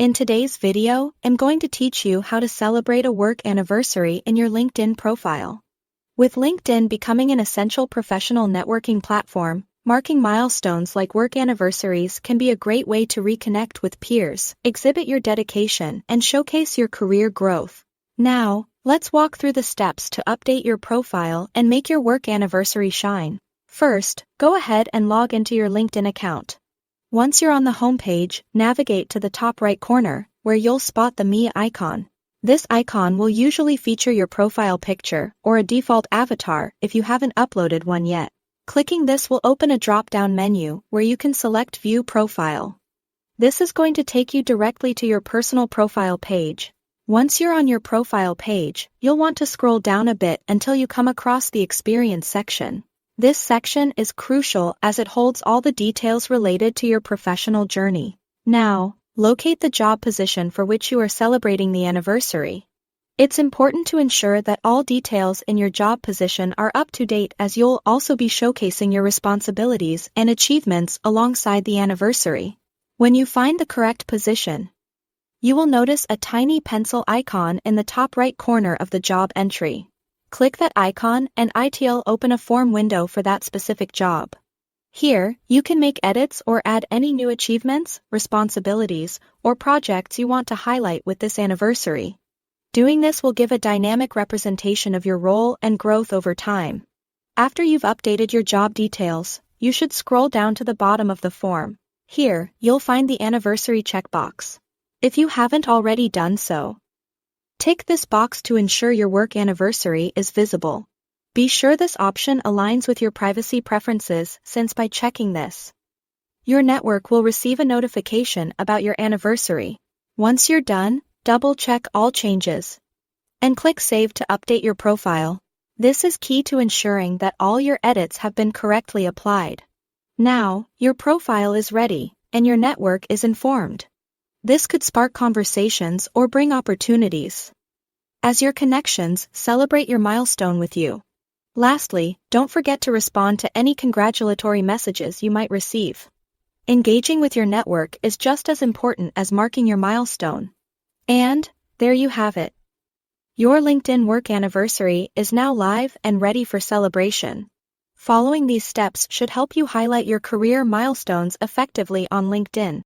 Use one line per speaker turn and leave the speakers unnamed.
In today's video, I'm going to teach you how to celebrate a work anniversary in your LinkedIn profile. With LinkedIn becoming an essential professional networking platform, marking milestones like work anniversaries can be a great way to reconnect with peers, exhibit your dedication, and showcase your career growth. Now, let's walk through the steps to update your profile and make your work anniversary shine. First, go ahead and log into your LinkedIn account. Once you're on the homepage, navigate to the top right corner, where you'll spot the Me icon. This icon will usually feature your profile picture or a default avatar if you haven't uploaded one yet. Clicking this will open a drop-down menu where you can select View Profile. This is going to take you directly to your personal profile page. Once you're on your profile page, you'll want to scroll down a bit until you come across the Experience section. This section is crucial as it holds all the details related to your professional journey. Now, locate the job position for which you are celebrating the anniversary. It's important to ensure that all details in your job position are up to date, as you'll also be showcasing your responsibilities and achievements alongside the anniversary. When you find the correct position, you will notice a tiny pencil icon in the top right corner of the job entry. Click that icon and it'll open a form window for that specific job. Here, you can make edits or add any new achievements, responsibilities, or projects you want to highlight with this anniversary. Doing this will give a dynamic representation of your role and growth over time. After you've updated your job details, you should scroll down to the bottom of the form. Here, you'll find the anniversary checkbox. If you haven't already done so, tick this box to ensure your work anniversary is visible. Be sure this option aligns with your privacy preferences, since by checking this, your network will receive a notification about your anniversary. Once you're done, double-check all changes and click Save to update your profile. This is key to ensuring that all your edits have been correctly applied. Now, your profile is ready, and your network is informed. This could spark conversations or bring opportunities, as your connections celebrate your milestone with you. Lastly, don't forget to respond to any congratulatory messages you might receive. Engaging with your network is just as important as marking your milestone. And there you have it. Your LinkedIn work anniversary is now live and ready for celebration. Following these steps should help you highlight your career milestones effectively on LinkedIn.